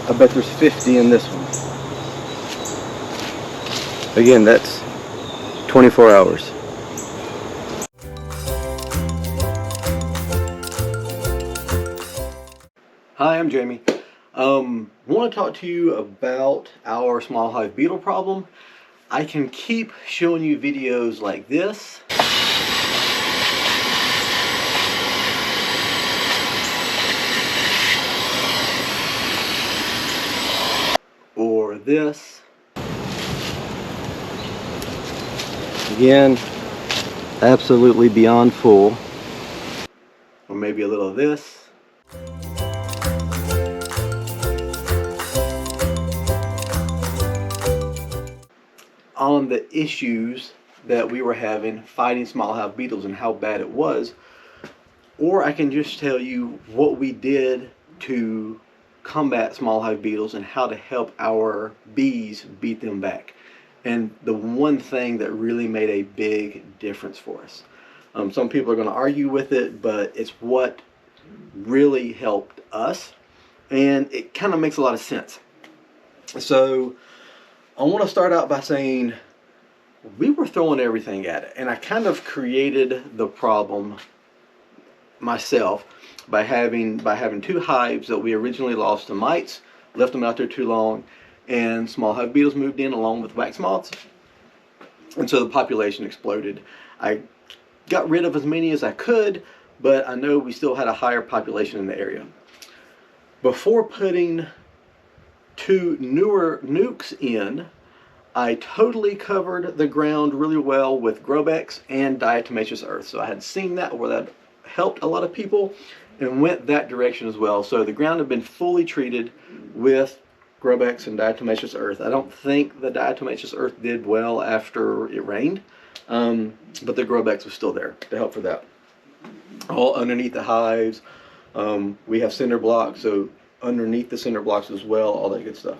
I bet there's 50 in this one. Again, that's 24 hours. Hi, I'm Jamie. Want to talk to you about our small hive beetle problem. I can keep showing you videos like this, or this. Again, absolutely beyond full. Or maybe a little of this. On the issues that we were having fighting small hive beetles and how bad it was, or I can just tell you what we did to combat small hive beetles and how to help our bees beat them back. And the one thing that really made a big difference for us. Some people are going to argue with it, but it's what really helped us, and it kind of makes a lot of sense. So I want to start out by saying we were throwing everything at it, and I kind of created the problem myself by having two hives that we originally lost to mites, left them out there too long, and small hive beetles moved in along with wax moths, and so the population exploded. I got rid of as many as I could, but I know we still had a higher population in the area. Before putting two newer nukes in, I totally covered the ground really well with Grobex and diatomaceous earth. So I had seen that where that helped a lot of people and went that direction as well. So the ground had been fully treated with Grobex and diatomaceous earth. I don't think the diatomaceous earth did well after it rained, but the Grobex was still there to help for that. All underneath the hives, we have cinder blocks, so underneath the cinder blocks as well, all that good stuff.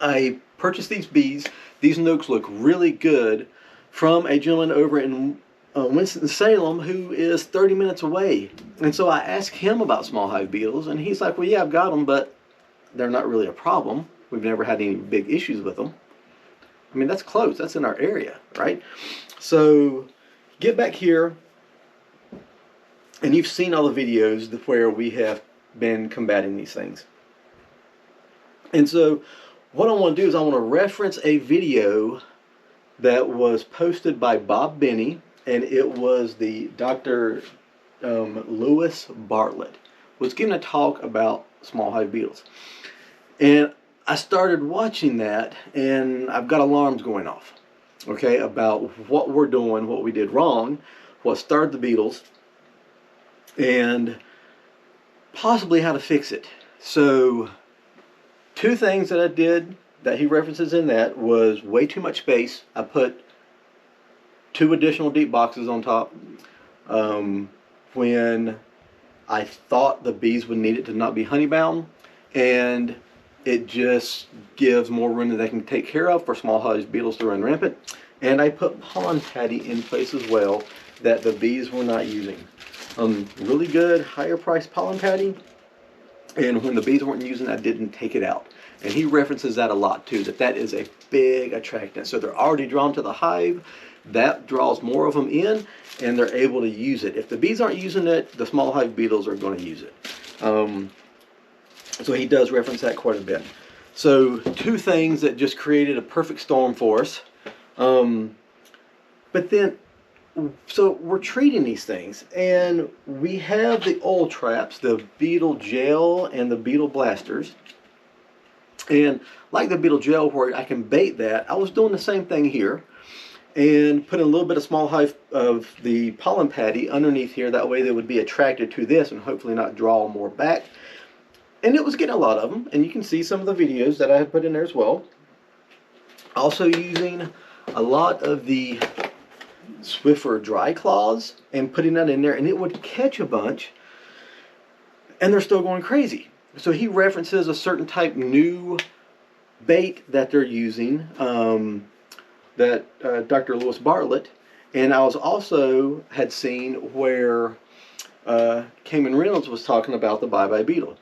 I purchased these bees. These nukes look really good from a gentleman over in Winston-Salem who is 30 minutes away. And so I asked him about small hive beetles, and he's like, well, yeah, I've got them, but they're not really a problem. We've never had any big issues with them. I mean, that's close. That's in our area, right? So get back here, and you've seen all the videos where we have been combating these things. And so what I want to do is I want to reference a video that was posted by Bob Benny, and it was the Dr. Lewis Bartlett was giving a talk about small hive beetles. And I started watching that, and I've got alarms going off, okay, about what we're doing, what we did wrong, what started the beetles, and possibly how to fix it. So two things that I did that he references in that was way too much space. I put two additional deep boxes on top when I thought the bees would need it to not be honey bound, and it just gives more room that they can take care of for small hive beetles to run rampant. And I put pollen patty in place as well that the bees were not using. Really good, higher priced pollen patty. And when the bees weren't using it, I didn't take it out. And he references that a lot too, that is a big attractant. So they're already drawn to the hive. That draws more of them in, and they're able to use it. If the bees aren't using it, the small hive beetles are going to use it. So he does reference that quite a bit. So two things that just created a perfect storm for us. But then, so we're treating these things, and we have the oil traps, the beetle gel and the beetle blasters. And like the beetle gel where I can bait that, I was doing the same thing here and putting a little bit of small hive of the pollen patty underneath here. That way they would be attracted to this and hopefully not draw more back. And it was getting a lot of them, and you can see some of the videos that I have put in there as well. Also using a lot of the Swiffer dry claws and putting that in there, and it would catch a bunch, and they're still going crazy. So he references a certain type new bait that they're using, that Dr. Lewis Bartlett, and I was also seen where Cayman Reynolds was talking about the bye-bye beetle.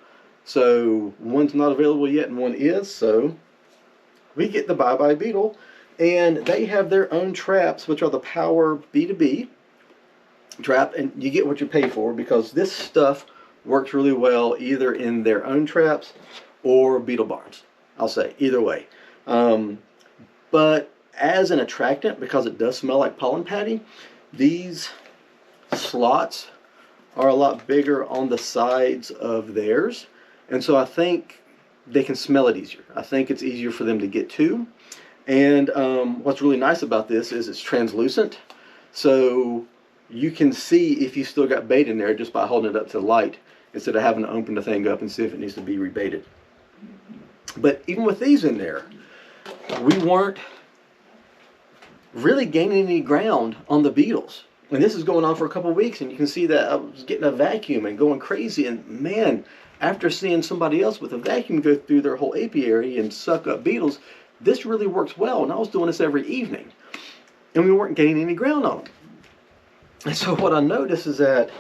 So one's not available yet and one is, so we get the Bye Bye Beetle, and they have their own traps, which are the Power B2B trap, and you get what you pay for, because this stuff works really well either in their own traps or beetle barns. I'll say either way. But as an attractant, because it does smell like pollen patty, these slots are a lot bigger on the sides of theirs, and so I think they can smell it easier. I think it's easier for them to get to. And what's really nice about this is it's translucent, so you can see if you still got bait in there just by holding it up to the light instead of having to open the thing up and see if it needs to be rebaited. But even with these in there, we weren't really gaining any ground on the beetles. And this is going on for a couple of weeks, and you can see that I was getting a vacuum and going crazy. And man, after seeing somebody else with a vacuum go through their whole apiary and suck up beetles, this really works well. And I was doing this every evening, and we weren't gaining any ground on them. And so what I noticed is that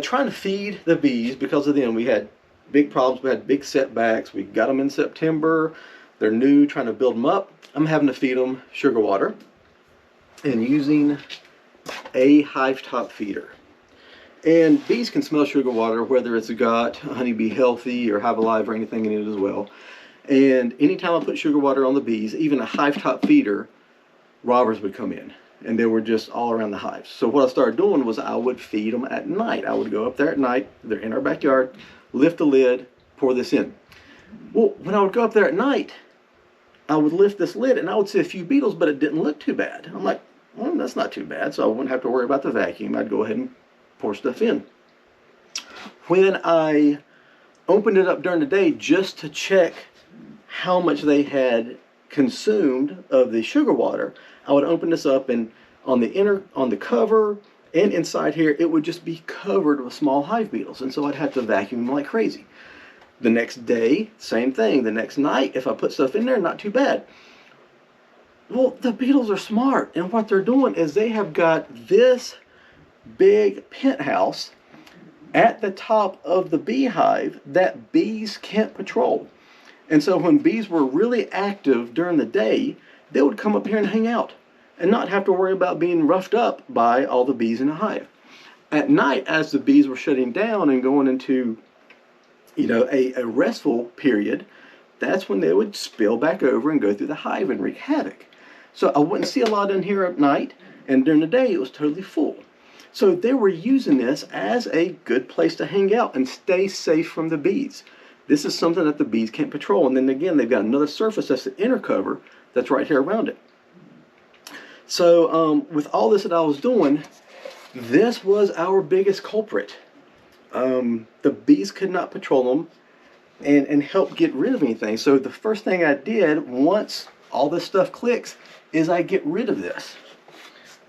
trying to feed the bees, because of them, we had big problems. We had big setbacks. We got them in September. They're new, trying to build them up. I'm having to feed them sugar water and using a hive top feeder. And bees can smell sugar water, whether it's got Honeybee Healthy or Hive Alive or anything in it as well. And anytime I put sugar water on the bees, even a hive top feeder, robbers would come in. And they were just all around the hives. So what I started doing was I would feed them at night. I would go up there at night, they're in our backyard, lift the lid, pour this in. Well, when I would go up there at night, I would lift this lid and I would see a few beetles, but it didn't look too bad. I'm like, well, that's not too bad. So I wouldn't have to worry about the vacuum. I'd go ahead and pour stuff in. When I opened it up during the day just to check how much they had consumed of the sugar water, I would open this up, and on the cover and inside here, it would just be covered with small hive beetles, and so I'd have to vacuum them like crazy. The next day, same thing. The next night, if I put stuff in there, not too bad. Well, the beetles are smart, and what they're doing is they have got this big penthouse at the top of the beehive that bees can't patrol. And so when bees were really active during the day, they would come up here and hang out and not have to worry about being roughed up by all the bees in the hive. At night, as the bees were shutting down and going into, a restful period, that's when they would spill back over and go through the hive and wreak havoc. So I wouldn't see a lot in here at night, and during the day it was totally full. So they were using this as a good place to hang out and stay safe from the bees. This is something that the bees can't patrol. And then again, they've got another surface that's the inner cover that's right here around it. So with all this that I was doing, this was our biggest culprit. The bees could not patrol them and help get rid of anything. So the first thing I did once all this stuff clicks is I get rid of this.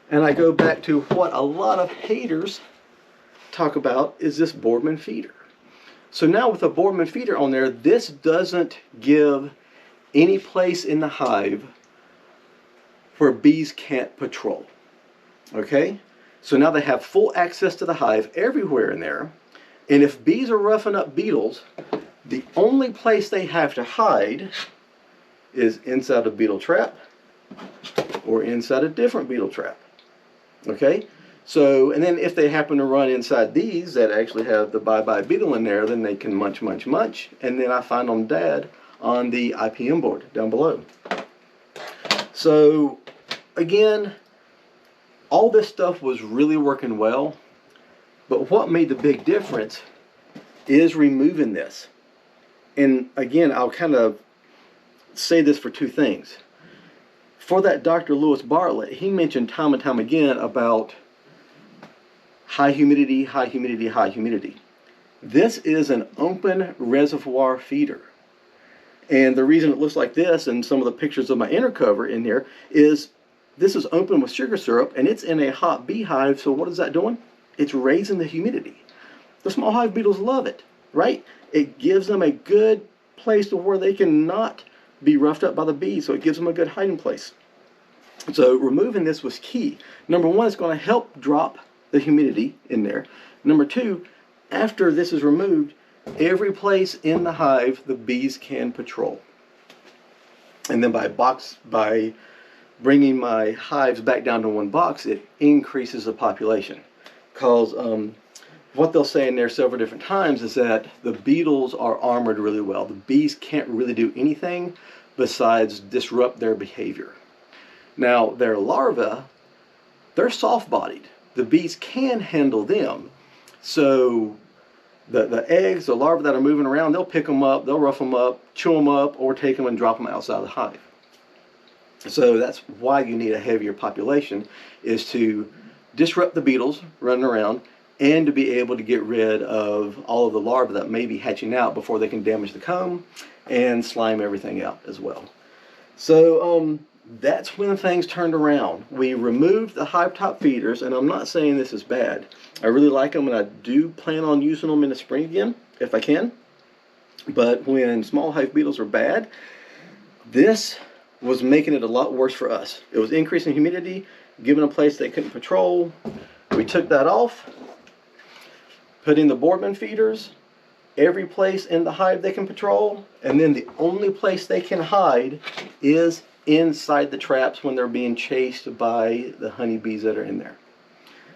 And I go back to what a lot of haters talk about is this Boardman feeder. So now with a Boardman feeder on there, this doesn't give any place in the hive where bees can't patrol. Okay? So now they have full access to the hive everywhere in there. And if bees are roughing up beetles, the only place they have to hide is inside a beetle trap or inside a different beetle trap. Okay? So, and then if they happen to run inside these that actually have the Bye Bye Beetle in there, then they can munch, munch, munch. And then I find them dead on the IPM board down below. So, again, all this stuff was really working well. But what made the big difference is removing this. And again, I'll kind of say this for two things. For that Dr. Lewis Bartlett, he mentioned time and time again about high humidity, high humidity, high humidity. This is an open reservoir feeder. And the reason it looks like this, and some of the pictures of my inner cover in here, is this is open with sugar syrup, and it's in a hot beehive, so what is that doing? It's raising the humidity. The small hive beetles love it, right? It gives them a good place to where they can not be roughed up by the bees, so it gives them a good hiding place. So removing this was key. Number one, it's going to help drop the humidity in there. Number two, after this is removed, every place in the hive the bees can patrol. And then by bringing my hives back down to one box, it increases the population. Because what they'll say in there several different times is that the beetles are armored really well. The bees can't really do anything besides disrupt their behavior. Now, their larvae, they're soft-bodied. The bees can handle them. So the eggs, the larvae that are moving around, they'll pick them up, they'll rough them up, chew them up, or take them and drop them outside the hive. So that's why you need a heavier population, is to disrupt the beetles running around and to be able to get rid of all of the larvae that may be hatching out before they can damage the comb and slime everything out as well. So that's when things turned around. We removed the hive top feeders, and I'm not saying this is bad. I really like them, and I do plan on using them in the spring again if I can. But when small hive beetles are bad, this was making it a lot worse for us. It was increasing humidity, giving a place they couldn't patrol. We took that off, put in the Boardman feeders, every place in the hive they can patrol, and then the only place they can hide is inside the traps when they're being chased by the honeybees that are in there.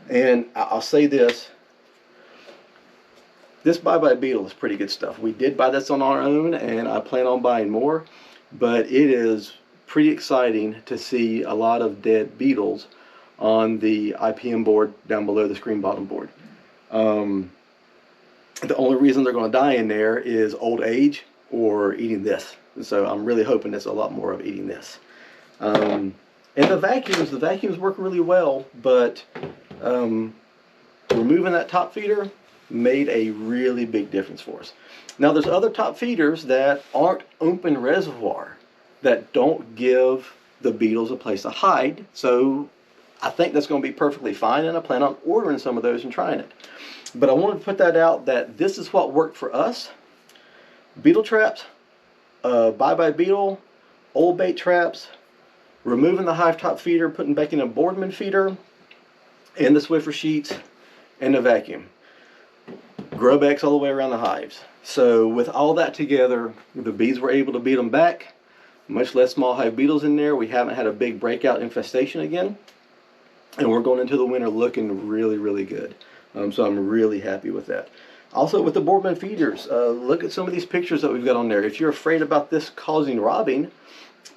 And I'll say this Bye-Bye Beetle is pretty good stuff. We did buy this on our own, and I plan on buying more, but it is pretty exciting to see a lot of dead beetles on the IPM board down below the screen bottom board. The only reason they're going to die in there is old age or eating this. So I'm really hoping it's a lot more of eating this. And the vacuums work really well, but removing that top feeder made a really big difference for us. Now there's other top feeders that aren't open reservoir that don't give the beetles a place to hide. So I think that's going to be perfectly fine, and I plan on ordering some of those and trying it. But I wanted to put that out that this is what worked for us. Beetle traps, Bye-Bye Beetle, old bait traps, removing the hive top feeder, putting back in a Boardman feeder, and the Swiffer sheets, and the vacuum. Grow bags all the way around the hives. So with all that together, the bees were able to beat them back. Much less small hive beetles in there. We haven't had a big breakout infestation again. And we're going into the winter looking really, really good. So I'm really happy with that. Also with the Boardman feeders, look at some of these pictures that we've got on there. If you're afraid about this causing robbing,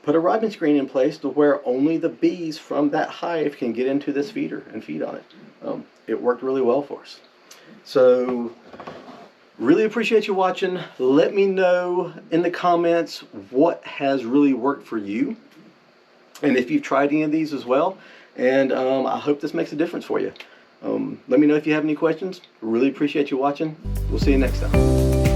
put a robbing screen in place to where only the bees from that hive can get into this feeder and feed on it. It worked really well for us. So really appreciate you watching. Let me know in the comments what has really worked for you, and if you've tried any of these as well. And I hope this makes a difference for you. Let me know if you have any questions. Really appreciate you watching. We'll see you next time.